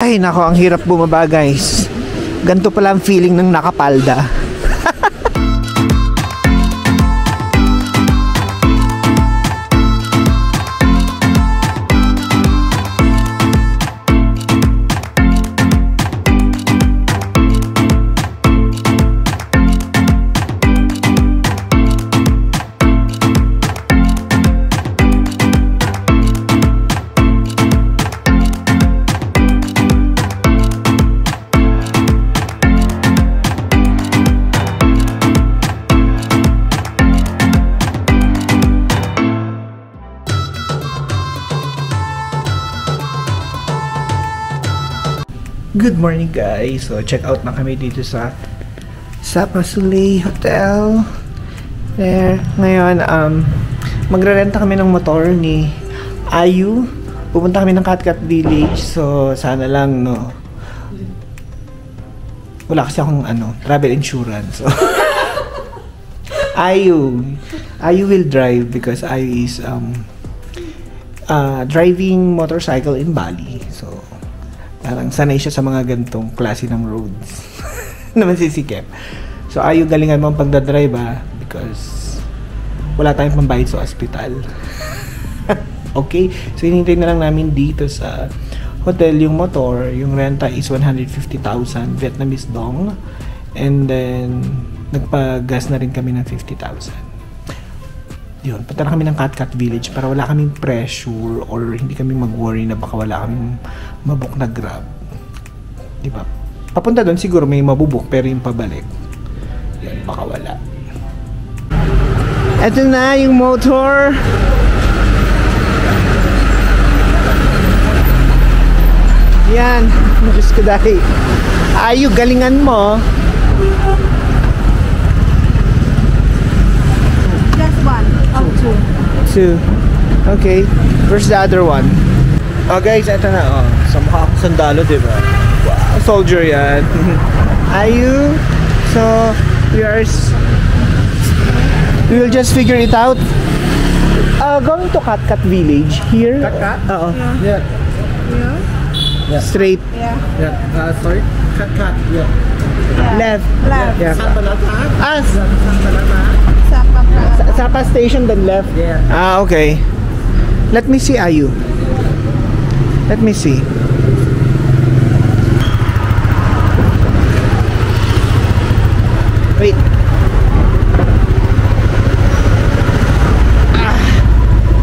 Ay, nako, ang hirap bumaba, guys. Ganito pala ang feeling ng nakapalda. Good morning, guys. So check out na kami dito sa Sapa Soleil Hotel. There. Ngayon magrerenta kami ng motor ni Ayu. Pupunta kami ng Katkat Village. So sana lang wala kasi akong travel insurance. So Ayu will drive because Ayu is driving motorcycle in Bali. So parang sanay siya sa mga gantong klase ng roads na masisikip. So Ayu, galingan mo ang pagdadrive because wala tayong pambayad sa ospital. Okay? So hinintay na lang namin dito sa hotel yung motor. Yung renta is 150,000 Vietnamese dong. And then nagpagas na rin kami ng 50,000. Yun, punta na kami ng Katkat Village para wala kaming pressure or hindi kami mag-worry na baka wala kaming mabook na Grab. Diba? Papunta doon siguro may mabubook pero yung pabalik, yan, baka wala. Eto na yung motor. Yan. Diyos ko dahil. Ayu, galingan mo. Two. Okay. Where's the other one? Oh guys, eto na. Sa mukha akong sandalo, diba? Wow, soldier yan. Ayu. So, we will just figure it out. Going to Katkat Village here. Katkat? Oo. Yeah. Yeah. Straight. Yeah. Sorry. Katkat. Yeah. Left. Yeah. Sampalata. Sapa station then left. Yeah. Okay. Let me see, Ayu. Let me see. Wait.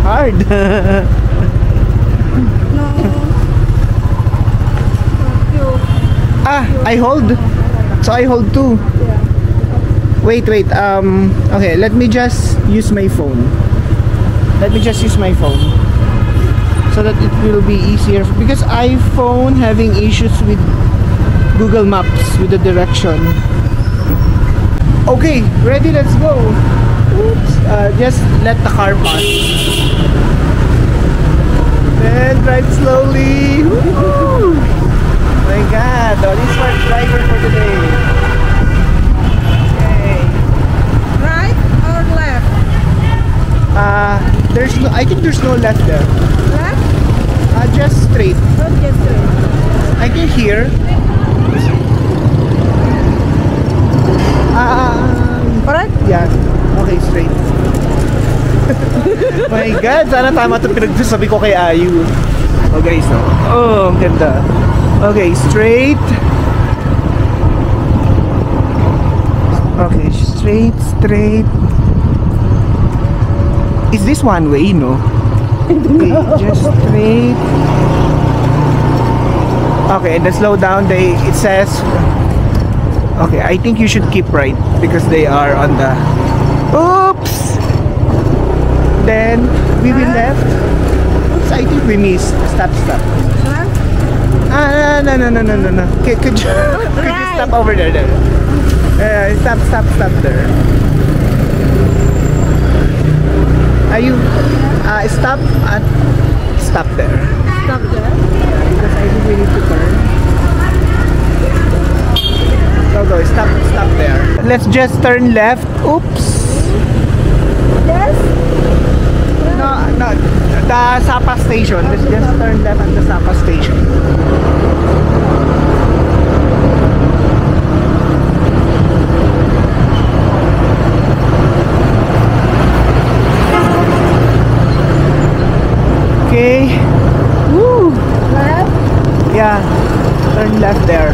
Hard. No. I hold. So I hold too. Yeah. Wait. Okay, let me just use my phone. So that it will be easier because iPhone having issues with Google Maps with the direction. Okay, ready, let's go. Oops. Just let the car pass. Then drive slowly. Woo! My God, this one driver for today. Right or left? I think there's no left there. Left? Just straight. Not just straight. I can hear. Alright? Yeah. Okay, straight. My God, sana tama ito pinagsasabi ko kay Ayu. Oh guys, oh, ang ganda. Okay, straight. Okay, straight. Is this one way, no? Okay, just straight. Okay, and then slow down. It says. Okay, I think you should keep right because they are on the. Oops. Then we will left. Oops, I think we missed. Stop. Left? No. Could you stop over there? Stop there. Are you stop there? Stop there? Because I think we need to turn. Go, stop there. Let's just turn left. Oops. Yes? No, the Sapa station. Let's just turn left at the Sapa station. Yeah. Turn left there.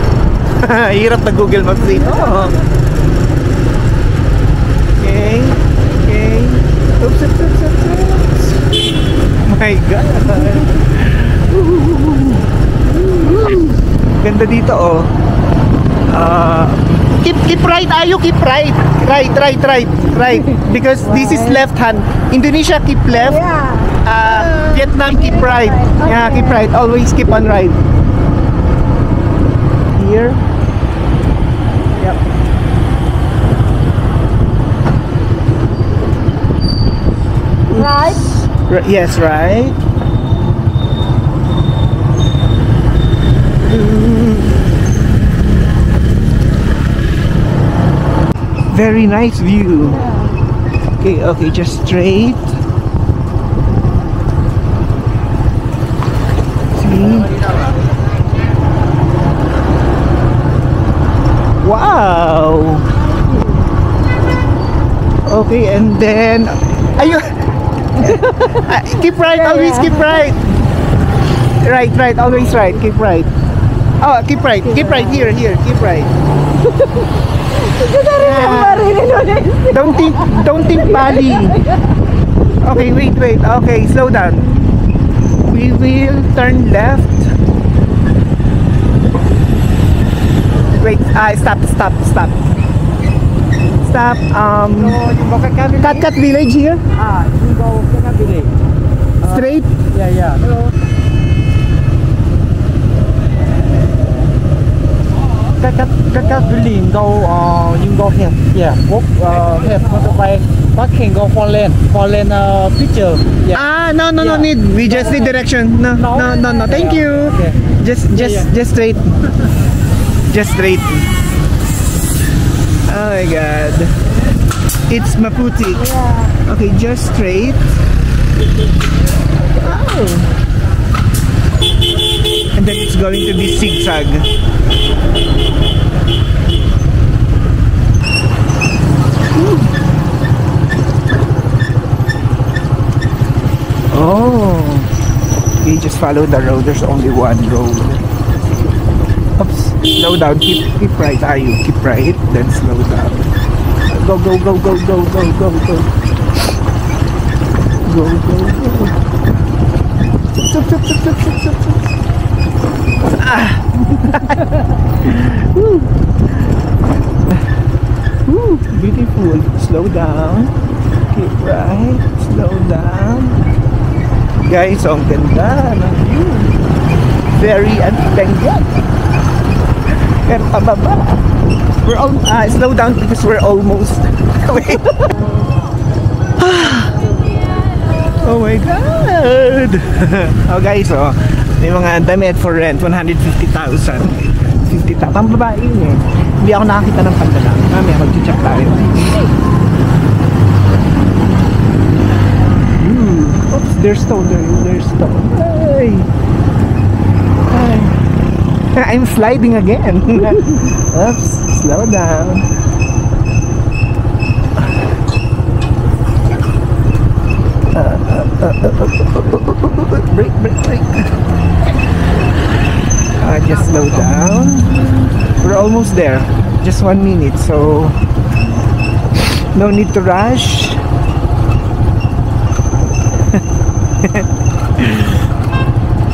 Hirap na Google Maps dito. Okay. Okay. Oops, oops, oops, oops, oops. My God. Ganda dito, oh. Keep right, Ayo, keep right. Right. Because this is left hand. Indonesia, keep left. Yeah. Vietnam, keep right. Yeah, keep right. Always keep on right. Here. Yep. Right. Yes, right. Very nice view. Okay, just straight. See? Wow. Okay, and then ayun. Keep right, always keep right. Right, always right, keep right. Oh, keep right here, keep right. Don't think Bali. Okay, wait. Okay, slow down. We will turn left. Wait, stop. Kat village here. You go Kat village. Straight. Yeah. Kat village go. You go here. Yeah. Walk. Have motorbike. Parking go 4 lane. 4 lane. Picture. Yeah. No need. We just need direction. No. Thank you. Okay. Just straight. Just straight. Oh my God. It's Maputi. Yeah. Okay, just straight. Oh. And then it's going to be zigzag. Oh. Okay, just follow the road. There's only one road. Oops. Slow down. Keep right. Keep right. Then slow down. Go. Stop. Ah. Woo. Beautiful. Slow down. Keep right. Slow down. Guys, ang ganda ng view. Very anti-penguin. Pero pababa. We're all slow down because we're almost wait. Oh my God. Oh guys, may mga damit for rent 150,000. 50,000 pang babae yun eh. Hindi ako nakakita ng pandalang. Mamaya mag-check tayo. Oops, there's stone. Hey. I'm sliding again. Oops, slow down. Break. Just slow down. We're almost there. Just 1 minute, so no need to rush.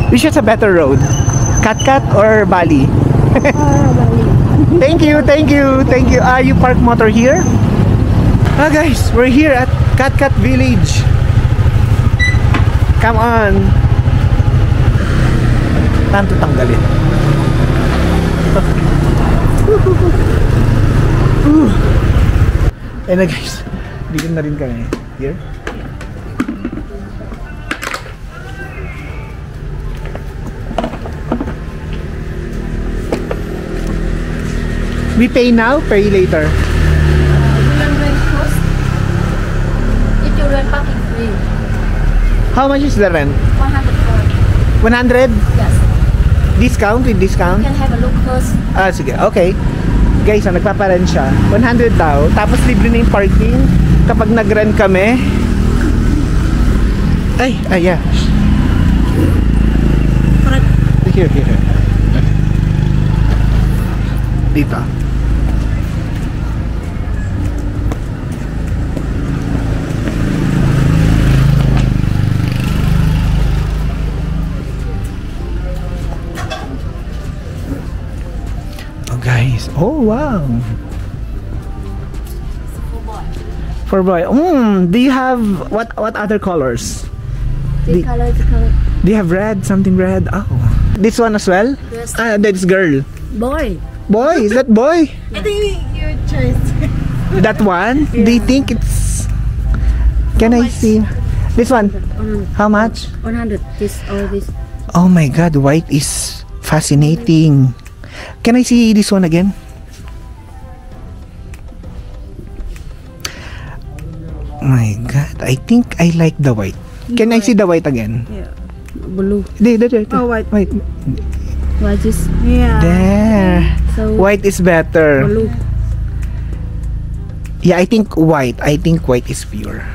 Which is a better road? Kat or Bali? Bali. Thank you. You park motor here? Guys, we're here at Kat village. Come on. Time to tanggalin. Ayun na guys, dito na rin kami. Here. We pay now, pay later. Will rent cost? If you rent parking free, How much is the rent? 100 100? Yes. Discount with discount? You can have a look first. Sige, okay. Guys, nagpaparent siya. 100 daw. Tapos libre na yung parking kapag nag-rent kami. Yeah. Here. dito. Oh guys, oh wow. For boy. Do you have what other colors? This color, this color. Do you have red? Something red? Oh. This one as well? Yes. Ah, that's girl. Boy. Boy, is that boy? I think your choice. That one? Do you think it's... Can I see? This one? 100. How much? 100. This, all this. Oh my god, white is fascinating. Can I see this one again? My god, I think I like the white. Can I see the white again? Yeah. Blue. There. Oh, white. White. Why this? Yeah. There. So, White is better. blue. Yeah, I think white. I think white is pure.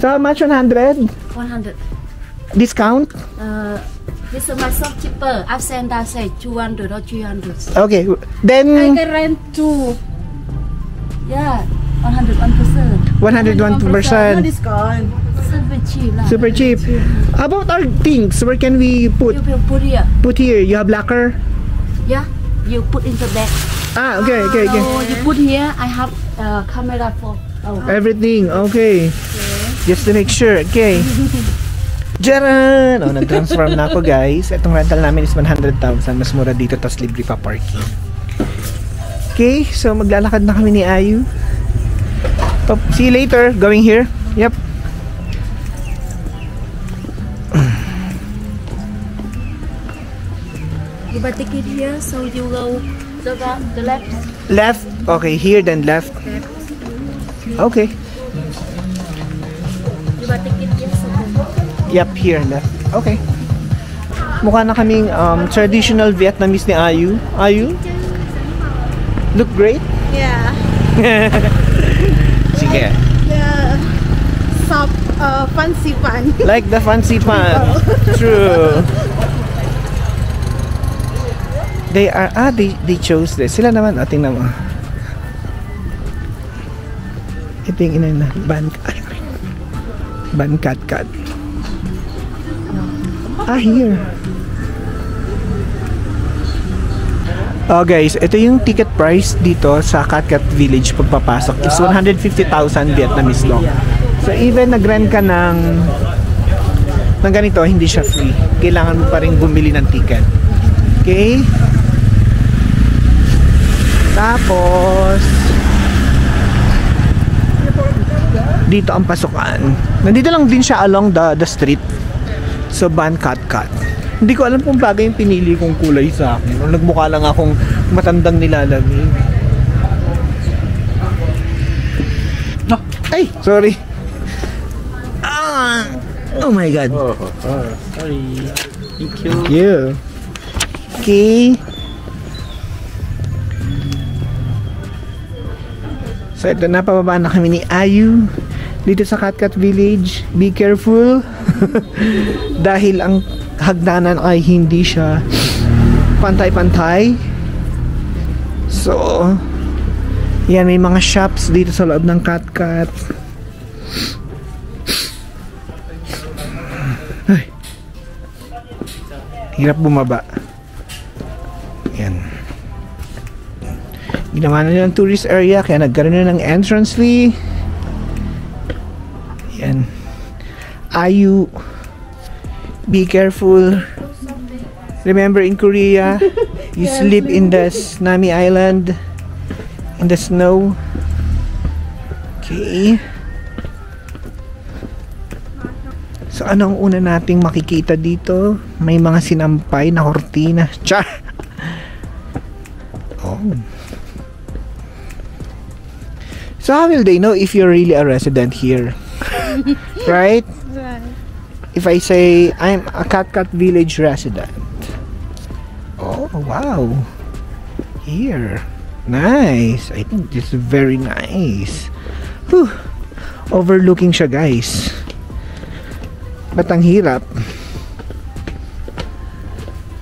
So how much? 100? 100. Discount? This is my shop cheaper. I've sent that say 200 or 300. Okay. I Then can rent two. Yeah. 101%. 101%. No discount. Super cheap lah. Super cheap. How about our things? Where can we put? You will put here. Put here. You have lacquer? Yeah. You put in the bag. Ah, okay. So you put here. I have camera for. Oh. Everything. Okay. Just to make sure. Okay. Jaran! Oh, nag-transform na ako, guys. Itong rental namin is 100,000. Mas mura dito, tas libre pa parking. Okay, so maglalakad na kami ni Ayu. See you later. Going here. Yep. You buy ticket here, so you go the left. Left. Okay, here then left. Okay. You buy ticket here, so go. Yep, here left. Okay. Mukha na kaming traditional Vietnamese ni Ayu. Ayu? Look great? Yeah. Sige. The soft, fancy pan. Like the fancy pan. True. They are, they chose this. Sila naman, tingnan mo. Ito yung ina na, ban cat. Here. Oh guys, ito yung ticket price dito sa Cat Cat Village pagpapasok is 150,000 Vietnamese dong. So even nag-rent ka ng ganito, hindi siya free. Kailangan mo pa rin bumili ng ticket. Okay? Tapos dito ang pasukan. Nandito lang din siya along the street. So Ban Cat. Hindi ko alam kung bagay yung pinili kong kulay sa akin. O nagmukha lang akong matandang nilalamig. No. Ay, sorry. Oh my god. Sorry. Thank you. Thank you. Okay. So ito na, pababa na kami ni Ayu dito sa Cat Cat Village. Be careful. Dahil ang hagdanan ay hindi siya pantay-pantay. So yan, may mga shops dito sa loob ng Cat Cat. Ay, hirap bumaba. Yan, ginawa na nila ng tourist area kaya nagkaroon na ng entrance fee. Yan. Ayu, be careful. Remember in Korea, you sleep in the Nami Island in the snow. Okay. So ano ang una nating makikita dito? May mga sinampay na kortina. Char! Oh. So how will they know if you're really a resident here? Right? Right. If I say I'm a Cat Cat Village resident. Oh wow. Here. Nice. I think this is very nice. Whew. Overlooking siya, guys. But ang hirap.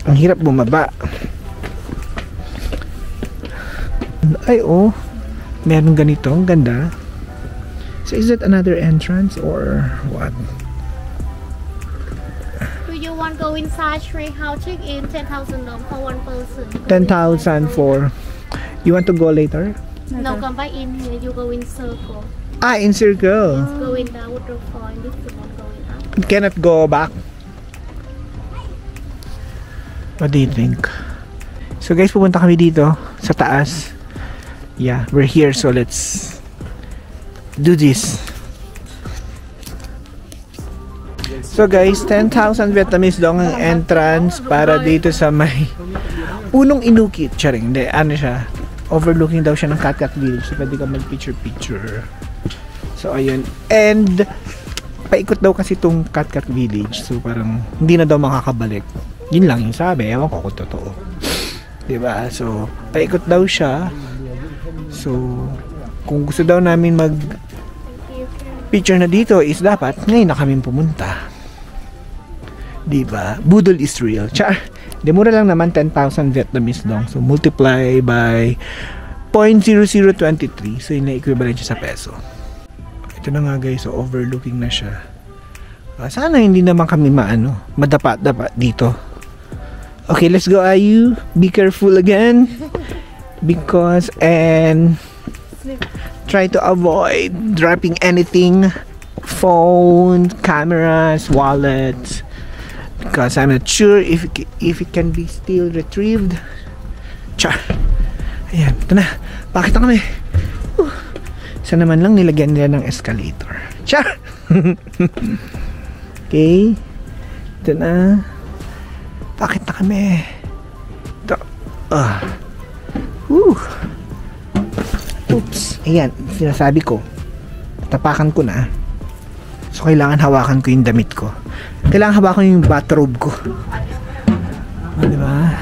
Ang hirap bumaba. Ay, oh. Meron ganito. Ang ganda. So, is it another entrance or what? Do you want go inside Shrink House check in 10,000 dong for one person? 10,000 for... You want to go later? No, come back in here. You go in circle. Ah, in circle. Go in the waterfall. This is one going up. Cannot go back. What do you think? So guys, pupunta kami dito sa taas. Yeah, we're here, so let's do this. So guys, 10,000 Vietnamese dong ang entrance para dito sa may Punong Inukit. Charing, hindi, ano siya, overlooking daw siya ng Cat Cat Village, so pwede ka mag picture. So ayun, and paikot daw kasi itong Cat Cat Village, so parang hindi na daw makakabalik. Yun lang yung sabi, ewan ko kung totoo, diba? So paikot daw siya. So kung gusto daw namin mag picture na dito is dapat ngayon na kami pumunta, diba? Budol is real. Char, di mura lang naman, 10,000 Vietnamese dong, so multiply by 0.0023, so yun na equivalent siya sa peso. Ito na nga guys, so overlooking na siya. Sana hindi naman kami madapa-dapa dito. Okay, let's go, Ayu. Be careful again. Because, and try to avoid dropping anything. Phone, cameras, wallets. Because I'm not sure if it can be still retrieved. Char. Ayan, ito na. Bakit na kami? Sana naman lang nilagyan nila ng escalator. Char! Okay. Ito na. Bakit na kami? Ito. Oops. Ayan, sinasabi ko. Tapakan ko na. So, kailangan hawakan ko yung damit ko. Kailangan hawakan yung bathrobe ko. Diba?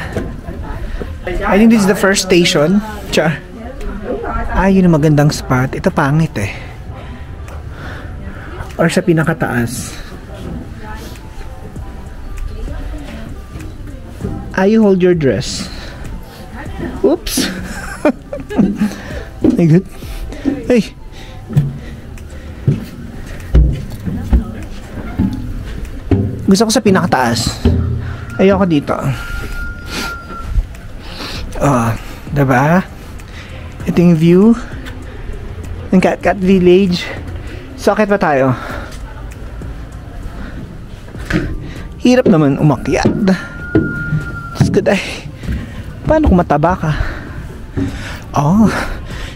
I think this is the first station. Char. Yun ang magandang spot. Ito pangit eh. Or sa pinakataas. You hold your dress. Oops. Ay, good. Hey. Gusto ko sa pinakataas. Ayoko dito. Diba? Ito yung view ng Cat Cat Village. So, akit pa tayo. Hirap naman umakyat. Diyos ko day. Paano kung mataba ka?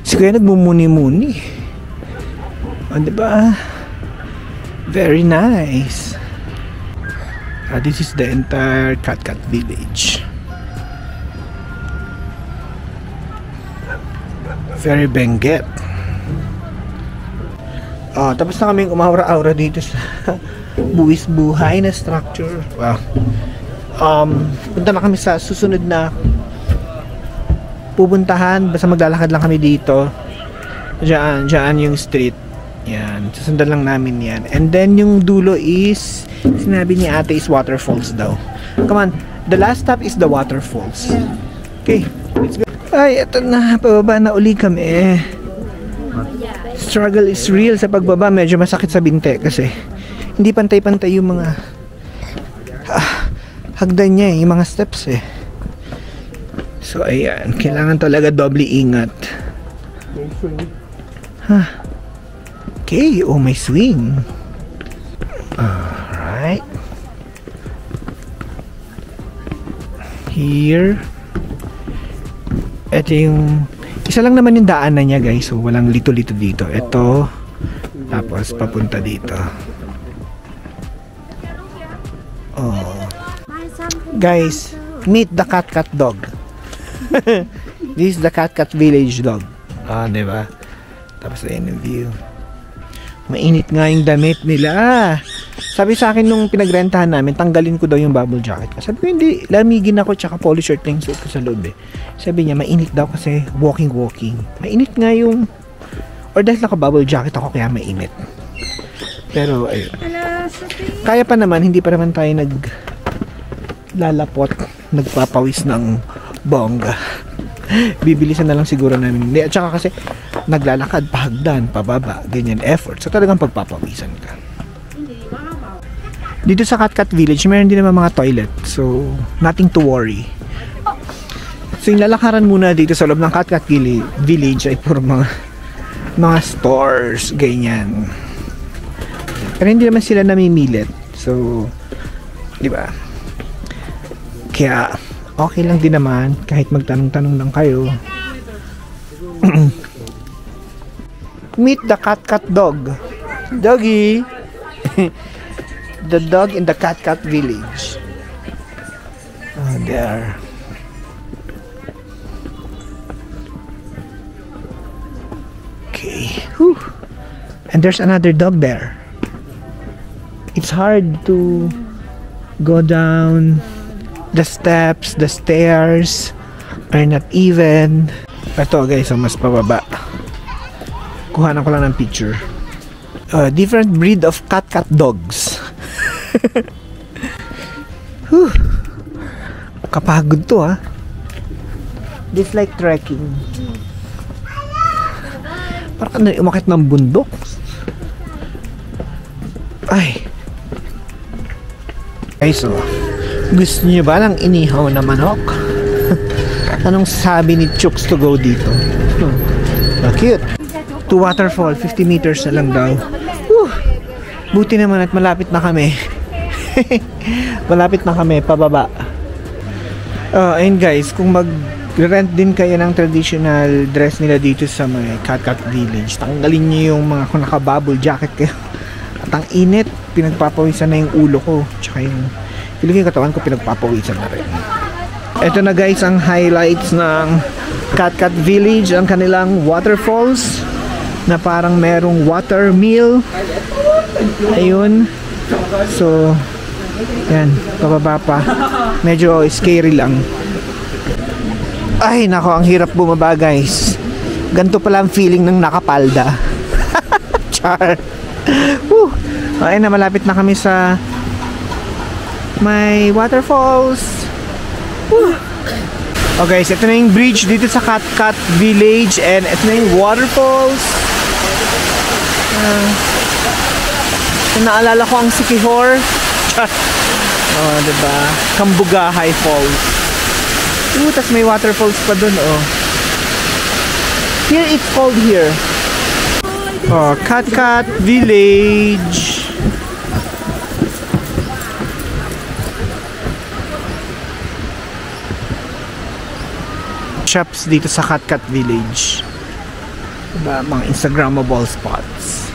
Si Kuya nagmumuni-muni. Diba? Very nice. This is the entire Cat Cat Village. Very Benguet. Tapos na kaming umaura-aura dito sa buwis buhay na structure. Wow. Punta na kami sa susunod na pupuntahan. Basta maglalakad lang kami dito. Diyan yung street. Yan. Susundan lang namin yan. And then yung dulo is, sinabi ni ate is waterfalls daw. Come on. The last stop is the waterfalls. Okay. Let's go. Ay, eto na. Pababa na uli kami. Struggle is real sa pagbaba. Medyo masakit sa binte kasi hindi pantay-pantay yung mga hagdan niya yung mga steps eh. So ayan, kailangan talaga doble ingat. Okay, may swing. Alright. Here. Ito yung isa lang naman yung daanan niya guys, so walang lito-lito dito. Ito, tapos papunta dito. Guys, meet the Cat Cat dog. This is the Cat Cat Village dog. Diba? Tapos ayan yung view. Mainit nga yung damit nila. Sabi sa akin nung pinagrentahan namin, tanggalin ko daw yung bubble jacket. Sabi ko, hindi, lamigin ako tsaka polo shirt lang yung suot ko sa loob eh. Sabi niya, mainit daw kasi walking. Mainit nga yung, or dahil naka bubble jacket ako kaya mainit. Pero ayun. Kaya pa naman, hindi pa naman tayo naglalapot, nagpapawis ng bongga. bibilisan na lang siguro namin. Hindi, at saka kasi naglalakad, pahagdan, pababa, ganyan, effort. So talagang pagpapawisan ka. Dito sa Katkat Village, meron din naman mga toilet. So, nothing to worry. So, yung lalakaran muna dito sa loob ng Katkat Village ay puro mga stores, ganyan. Pero hindi naman sila namimilit. So, di ba? Kaya, okay lang din naman kahit magtanong-tanong lang kayo. Meet the Katkat dog. Doggy! The dog in the Katkat Village. Oh, there. Okay. Whew. And there's another dog there. It's hard to go down the steps, the stairs are not even. Ito guys, mas pababa. Kuhanan ko lang ng picture. Different breed of Katkat dogs. Kapagod to ha. This like trekking. Parang na umakit ng bundok. Ay. Ay, so gusto niyo ba ng inihaw na manok? Anong sabi ni Chooks to go dito? Cute. To waterfall, 50 meters na lang daw. Buti naman at malapit na kami. Malapit na kami, pababa. And guys, kung mag-rent din kayo ng traditional dress nila dito sa may Katkat Village, tanggalin nyo yung mga kung naka-bubble jacket kayo. At ang init, pinagpapawisan na yung ulo ko. Tsaka yung katawan ko, pinagpapawisan na rin. Ito na guys, ang highlights ng Katkat Village, ang kanilang waterfalls na parang merong water mill. Ayun. So, yan, pababa pa. Medyo scary lang. Ay, nako, ang hirap bumaba guys. Ganito pala ang feeling ng nakapalda. Char. Ay na, malapit na kami sa may waterfalls. Oh guys, ito na yung bridge dito sa Katkat Village. And ito na yung waterfalls. Naalala ko ang Sikihor. Oh, diba? Kambugahay Falls. Tas may waterfalls pa dun, oh. Here it's called here. Oh, Katkat Village. Shops dito sa Katkat Village. Diba? Mga Instagrammable spots.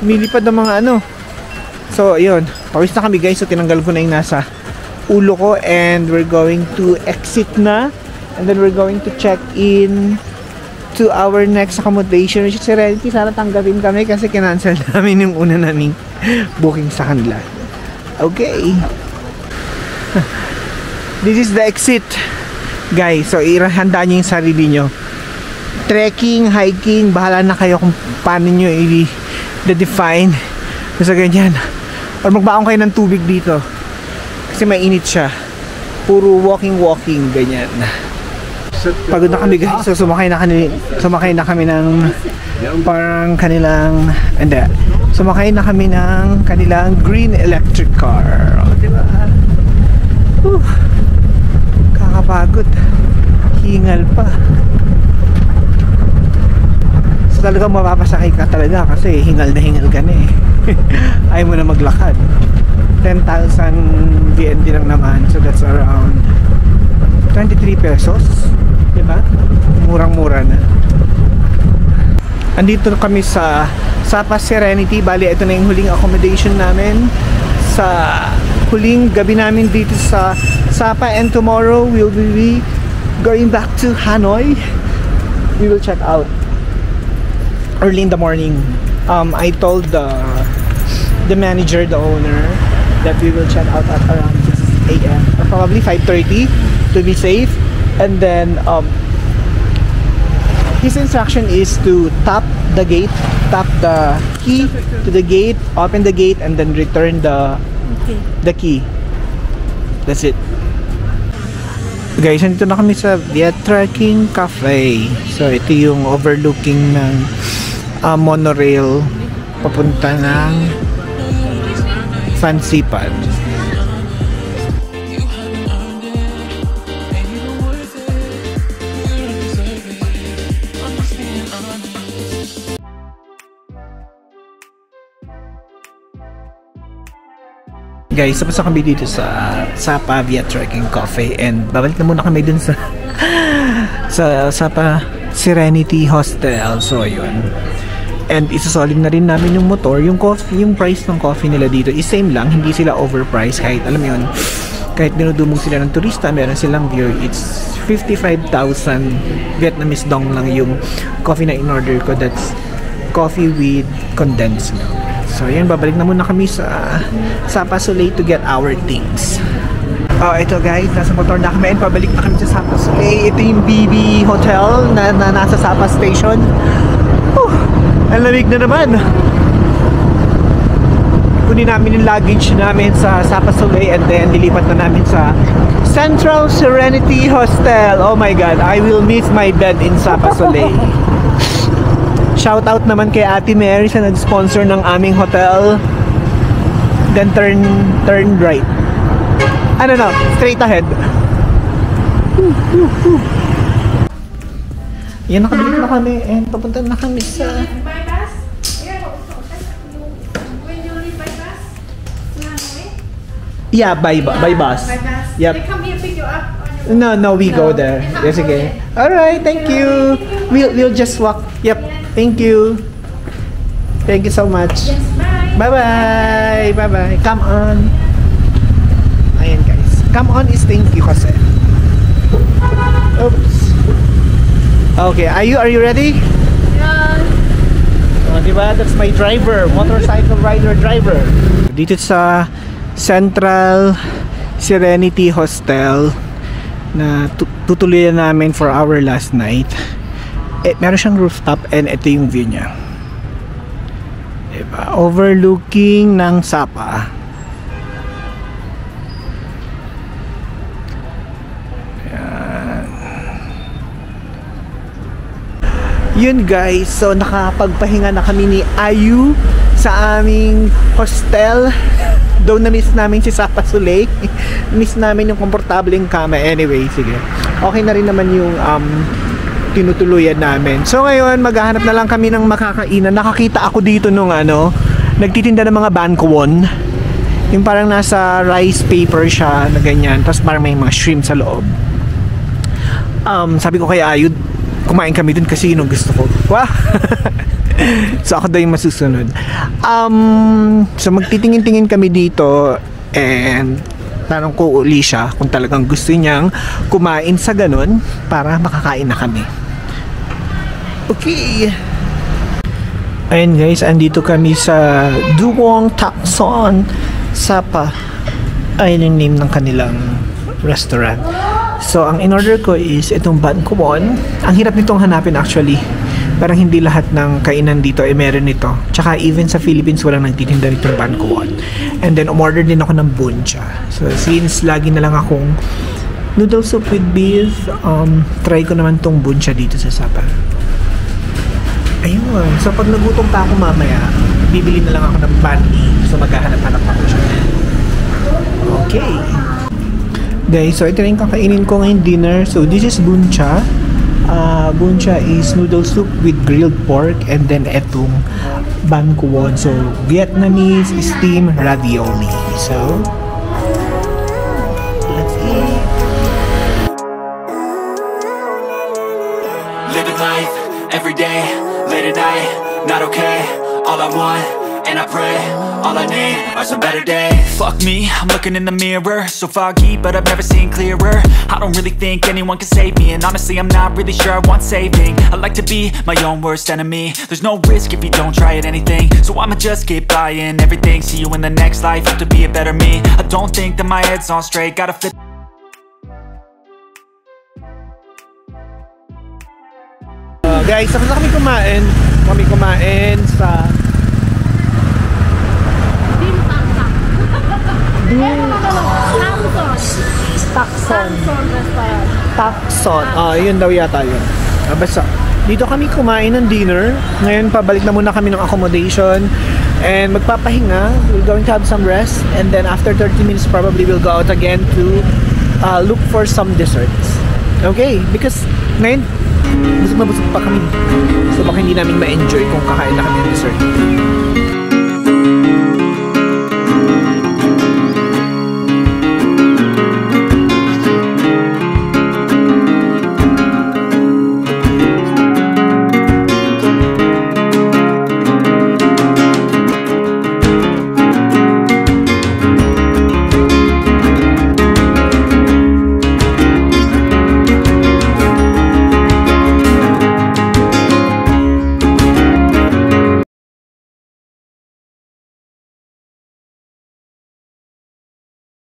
Milipad ng mga ano. So, ayun. Pawis na kami guys. So, tinanggal ko na yung nasa ulo ko. And we're going to exit na. And then we're going to check in to our next accommodation, which is Serenity. Sana tanggapin kami kasi kinancel namin yung una naming booking sa kanila. Okay. This is the exit. Guys, so ihanda nyo yung sarili nyo. Trekking, hiking, bahala na kayo kung paano nyo i-define sa ganyan. Or magbaon kayo ng tubig dito kasi mainit siya. Puro walking, ganyan. Pagod na kami guys. So sumakay na kami ng parang kanilang sumakay na kami ng kanilang green electric car. O, diba? Kakapagod. Hingal pa. Talagang mapapasakay ka talaga kasi hingal na hingal ka na eh. Ayaw mo na maglakad. 10,000 VND lang naman, so that's around 23 pesos, diba? Murang-mura na. Andito kami sa Sapa Serenity. Bali, ito na yung huling accommodation namin sa huling gabi namin dito sa Sapa, and tomorrow we'll be going back to Hanoi. We will check out early in the morning. I told the manager, the owner, that we will check out at around 6 a.m. or probably 5:30 to be safe. And then his instruction is to tap the gate, tap the key to the gate, open the gate, and then return the key. That's it. Guys, nandito na kami sa Viet Trekking Cafe. So, ito yung overlooking ng monorail papunta ng Fansipan. Guys, tapos na kami dito sa Sapa Viet Trekking Cafe and babalik na muna kami dun sa Sapa Serenity Hostel. So, ayun. And isasolid na rin namin yung motor. Yung coffee, yung price ng coffee nila dito is same lang. Hindi sila overpriced. Kahit, alam mo yun, kahit dinudumog sila ng turista, meron silang beer. It's 55,000 Vietnamese dong lang yung coffee na in-order ko. That's coffee with condensed milk. So, ayan, babalik na muna kami sa Sapa Soleil to get our things. Oh, ito guys, nasa motor na kami and pabalik na kami sa Sapa Soleil. Ito yung BB Hotel na nasa Sapa Station. Ang lamig na naman. Kunin namin yung luggage namin sa Sapa Soleil and then lilipat na namin sa Central Serenity Hostel. Oh my God, I will miss my bed in Sapa Soleil. Shout out naman kay Ate Mary sa nag-sponsor ng aming hotel. Then turn right. Ano na, straight ahead. Yan, nakabalik na kami and papunta na kami sa... By bus? When you leave by bus? Hanoi? Yeah, by bus. By bus. Yep. They come here pick you up on your... No, we go there. Yes, okay. Alright, thank you. We'll just walk. Yep. Thank you. Thank you so much. Yes, bye. Bye-bye. Bye-bye. Come on. Ayan guys. Come on is thank you kasi. Oops. Okay, are you ready? Yeah. Oh, diba? That's my driver. Motorcycle rider driver. Dito sa Central Serenity Hostel na tutuloyan namin for our last night. Meron siyang rooftop and ito yung view niya. Diba? Overlooking ng Sapa. Ayan. Yun guys, so nakapagpahinga na kami ni Ayu sa aming hostel. Though na-miss namin si Sapa Soleil. Miss namin yung komportableng kama. Anyway, sige. Okay na rin naman yung tinutuluyan namin. So ngayon, maghahanap na lang kami ng makakainan. Nakakita ako dito nung nagtitinda ng mga bankwon. Yung parang nasa rice paper siya na ganyan. Tapos parang may mga shrimp sa loob. Sabi ko kay Ayud, kumain kami dun kasi yun ang gusto ko. Wow! So ako daw yung masusunod. So magtitingin-tingin kami dito and tanong ko uli siya kung talagang gusto niyang kumain sa ganun para makakain na kami. Okay. Ayun guys, andito kami sa Duong Tak Son Sapa. Ayun yung name ng kanilang restaurant. So ang in-order ko is itong ban kumon. Ang hirap nitong hanapin actually. Parang hindi lahat ng kainan dito meron nito. Tsaka even sa Philippines walang nagtitinda nitong ban kumon. And then umorder din ako ng buncha. So since lagi na lang akong noodle soup with beef, try ko naman tong buncha dito sa Sapa. Ayun. So pag nagutom pa ako mamaya, bibili na lang ako ng banh mi. So maghahanap-hanap ako siya. Okay. Guys, so ito rin kakainin ko ngayong dinner. So this is buncha. Buncha is noodle soup with grilled pork and then etong ban kuon. So Vietnamese steamed ravioli. So let's eat. Living life every day, late at night, not okay. All I want, and I pray, all I need are some better days. Fuck me, I'm looking in the mirror, so foggy, but I've never seen clearer. I don't really think anyone can save me, and honestly I'm not really sure I want saving. I like to be my own worst enemy. There's no risk if you don't try at anything, so I'ma just keep buying everything. See you in the next life, have to be a better me. I don't think that my head's on straight, gotta flip. Guys, tapos na kami kumain. Kami kumain sa Takson. Yun daw yata yun. Basta, dito kami kumain ng dinner. Ngayon, pabalik na muna kami ng accommodation. And magpapahinga. We're going to have some rest. And then after 30 minutes, probably we'll go out again to look for some desserts. Okay? Because ngayon, busog na busog pa kami. So baka hindi namin ma-enjoy kung kakain na kami ng dessert.